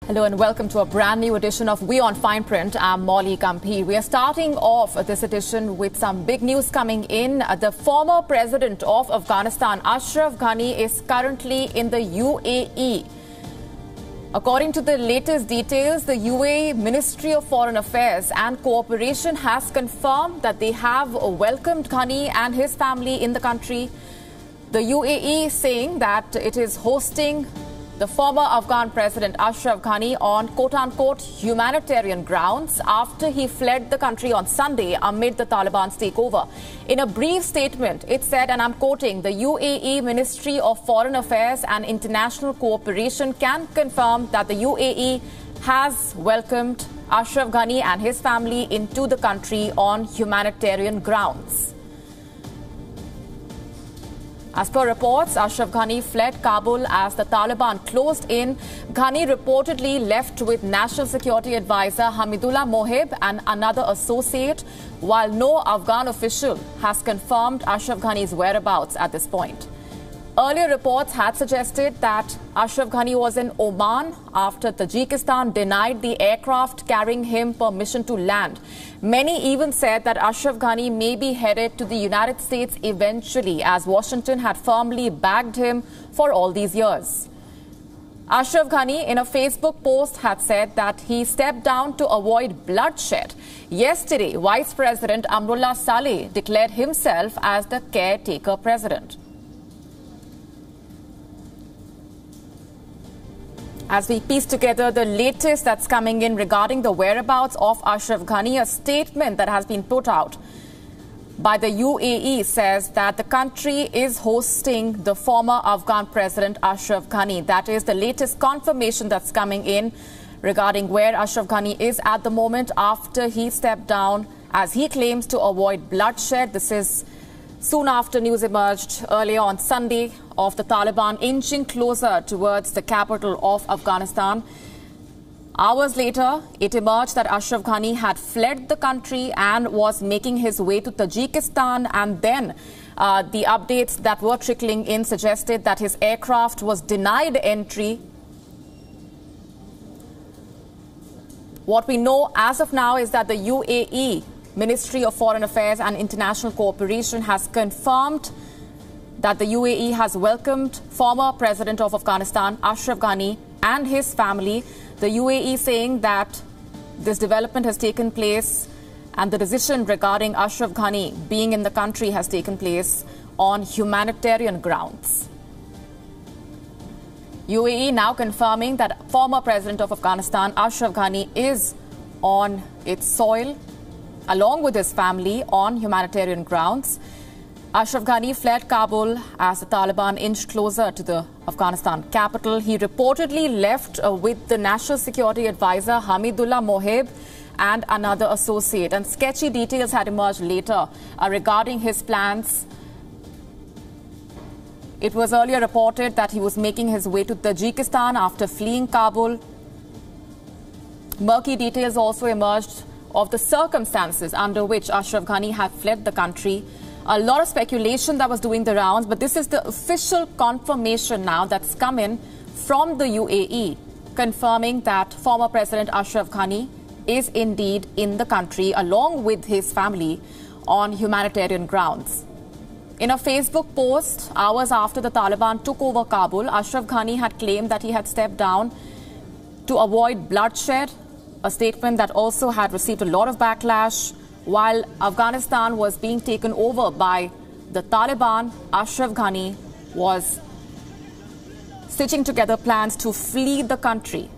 Hello and welcome to a brand new edition of WION Fine Print. I'm Molly Gambhir. We are starting off this edition with some big news coming in. The former president of Afghanistan, Ashraf Ghani, is currently in the UAE. According to the latest details, the UAE Ministry of Foreign Affairs and Cooperation has confirmed that they have welcomed Ghani and his family in the country. The UAE saying that it is hosting the former Afghan President Ashraf Ghani on quote-unquote humanitarian grounds after he fled the country on Sunday amid the Taliban's takeover. In a brief statement, it said, and I'm quoting, the UAE Ministry of Foreign Affairs and International Cooperation can confirm that the UAE has welcomed Ashraf Ghani and his family into the country on humanitarian grounds. As per reports, Ashraf Ghani fled Kabul as the Taliban closed in. Ghani reportedly left with National Security Advisor Hamidullah Mohib and another associate, while no Afghan official has confirmed Ashraf Ghani's whereabouts at this point. Earlier reports had suggested that Ashraf Ghani was in Oman after Tajikistan denied the aircraft carrying him permission to land. Many even said that Ashraf Ghani may be headed to the United States eventually, as Washington had firmly backed him for all these years. Ashraf Ghani, in a Facebook post, had said that he stepped down to avoid bloodshed. Yesterday, Vice President Amrullah Saleh declared himself as the caretaker president. As we piece together the latest that's coming in regarding the whereabouts of Ashraf Ghani, a statement that has been put out by the UAE says that the country is hosting the former Afghan President Ashraf Ghani. That is the latest confirmation that's coming in regarding where Ashraf Ghani is at the moment after he stepped down, as he claims to avoid bloodshed. This is soon after news emerged earlier on Sunday of the Taliban inching closer towards the capital of Afghanistan. Hours later, it emerged that Ashraf Ghani had fled the country and was making his way to Tajikistan, and then the updates that were trickling in suggested that his aircraft was denied entry. What we know as of now is that the UAE Ministry of Foreign Affairs and International Cooperation has confirmed that the UAE has welcomed former President of Afghanistan, Ashraf Ghani, and his family. The UAE saying that this development has taken place and the decision regarding Ashraf Ghani being in the country has taken place on humanitarian grounds. UAE now confirming that former President of Afghanistan, Ashraf Ghani, is on its soil along with his family on humanitarian grounds. Ashraf Ghani fled Kabul as the Taliban inched closer to the Afghanistan capital. He reportedly left with the National Security Advisor Hamidullah Mohib and another associate. And sketchy details had emerged later regarding his plans. It was earlier reported that he was making his way to Tajikistan after fleeing Kabul. Murky details also emerged of the circumstances under which Ashraf Ghani had fled the country. A lot of speculation that was doing the rounds, but this is the official confirmation now that's come in from the UAE, confirming that former President Ashraf Ghani is indeed in the country along with his family on humanitarian grounds. In a Facebook post, hours after the Taliban took over Kabul, Ashraf Ghani had claimed that he had stepped down to avoid bloodshed, a statement that also had received a lot of backlash. While Afghanistan was being taken over by the Taliban, Ashraf Ghani was stitching together plans to flee the country.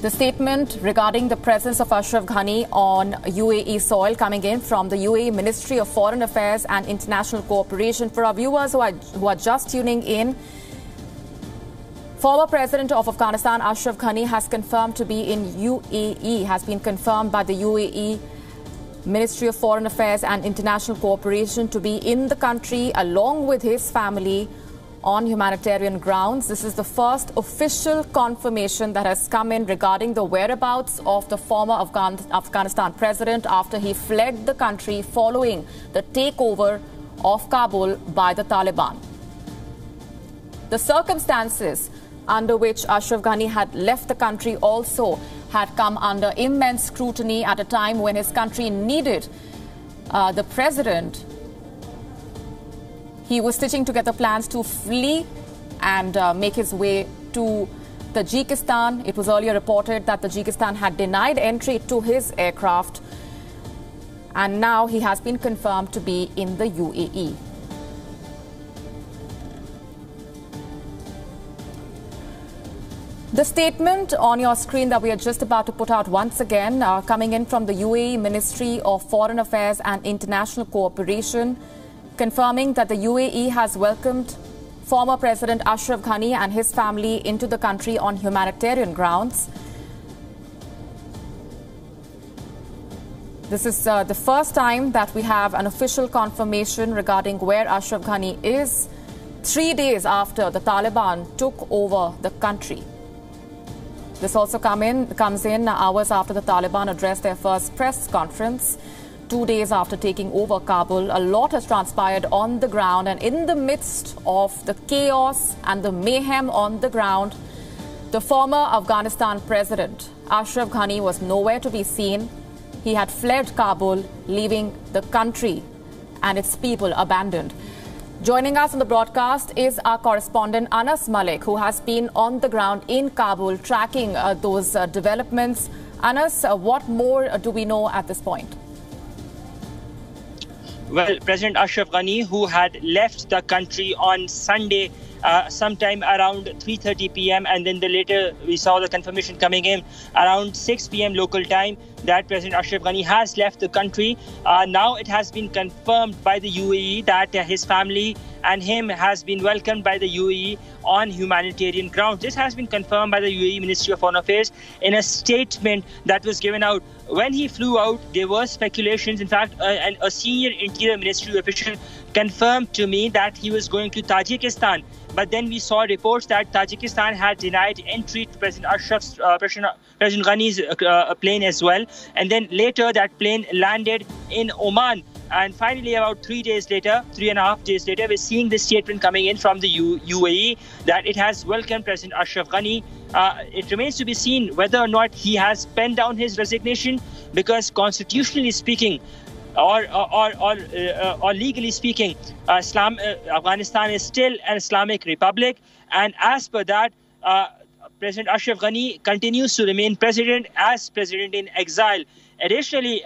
The statement regarding the presence of Ashraf Ghani on UAE soil coming in from the UAE Ministry of Foreign Affairs and International Cooperation. For our viewers who are just tuning in, former President of Afghanistan, Ashraf Ghani, has confirmed to be in UAE, has been confirmed by the UAE Ministry of Foreign Affairs and International Cooperation to be in the country along with his family on humanitarian grounds. This is the first official confirmation that has come in regarding the whereabouts of the former Afghanistan president after he fled the country following the takeover of Kabul by the Taliban. The circumstances under which Ashraf Ghani had left the country also had come under immense scrutiny at a time when his country needed the president. He was stitching together plans to flee and make his way to Tajikistan. It was earlier reported that Tajikistan had denied entry to his aircraft, and now he has been confirmed to be in the UAE. The statement on your screen that we are just about to put out once again, coming in from the UAE Ministry of Foreign Affairs and International Cooperation, confirming that the UAE has welcomed former President Ashraf Ghani and his family into the country on humanitarian grounds. This is the first time that we have an official confirmation regarding where Ashraf Ghani is, 3 days after the Taliban took over the country. This also comes in hours after the Taliban addressed their first press conference. 2 days after taking over Kabul, a lot has transpired on the ground, and in the midst of the chaos and the mayhem on the ground, the former Afghanistan President Ashraf Ghani was nowhere to be seen. He had fled Kabul, leaving the country and its people abandoned. Joining us on the broadcast is our correspondent Anas Malik, who has been on the ground in Kabul tracking those developments. Anas, what more do we know at this point? Well, President Ashraf Ghani, who had left the country on Sunday sometime around 3:30 p.m. and then later we saw the confirmation coming in around 6 p.m. local time that President Ashraf Ghani has left the country. Now it has been confirmed by the UAE that his family and him has been welcomed by the UAE on humanitarian grounds. This has been confirmed by the UAE Ministry of Foreign Affairs in a statement that was given out. When he flew out, there were speculations. In fact, a senior Interior Ministry official confirmed to me that he was going to Tajikistan. But then we saw reports that Tajikistan had denied entry to President Ghani's plane as well. And then later that plane landed in Oman. And finally, about 3 days later, 3.5 days later, we're seeing this statement coming in from the UAE that it has welcomed President Ashraf Ghani. It remains to be seen whether or not he has penned down his resignation, because constitutionally speaking, or legally speaking, Afghanistan is still an Islamic republic, and as per that, President Ashraf Ghani continues to remain president as president in exile. Additionally,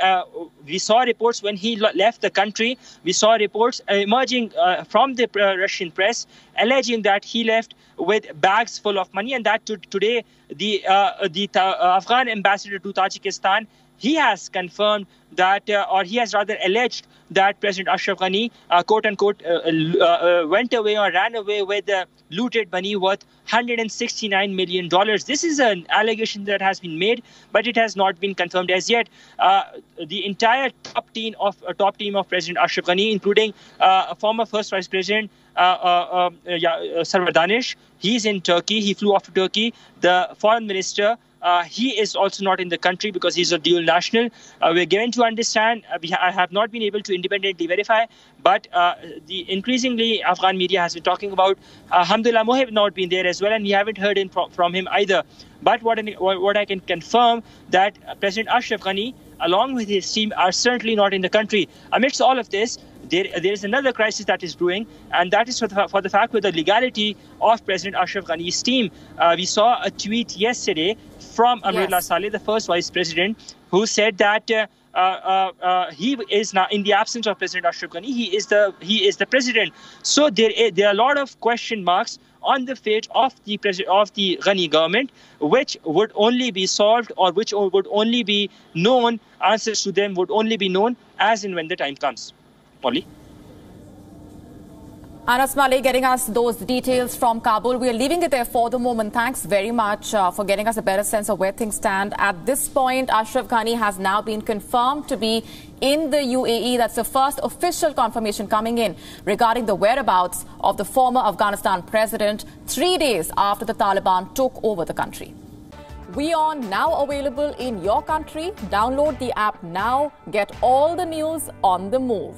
we saw reports when he left the country. We saw reports emerging from the Russian press alleging that he left with bags full of money, and that today the Afghan ambassador to Tajikistan, he has confirmed that, or he has rather alleged that President Ashraf Ghani, quote-unquote, went away or ran away with looted money worth $169 million. This is an allegation that has been made, but it has not been confirmed as yet. The entire top team of President Ashraf Ghani, including former First Vice President Sarwar Danish, he's in Turkey. He flew off to Turkey. The Foreign Minister, he is also not in the country because he's a dual national. We're given to understand, I have not been able to independently verify, but increasingly Afghan media has been talking about Alhamdulillah Mohib not been there as well, and we haven't heard from him either. But what I can confirm that President Ashraf Ghani, along with his team, are certainly not in the country. Amidst all of this, there is another crisis that is brewing, and that is for the fact with the legality of President Ashraf Ghani's team. We saw a tweet yesterday from Amrullah Saleh, the first vice president, who said that he is now, in the absence of President Ashraf Ghani, he is the president. So there are a lot of question marks on the fate of the Ghani government, which would only be solved, or which would only be known, answers to them would only be known as and when the time comes. Molly? Anas Malik getting us those details from Kabul. We are leaving it there for the moment. Thanks very much for getting us a better sense of where things stand. At this point, Ashraf Ghani has now been confirmed to be in the UAE. That's the first official confirmation coming in regarding the whereabouts of the former Afghanistan president 3 days after the Taliban took over the country. WION now available in your country. Download the app now. Get all the news on the move.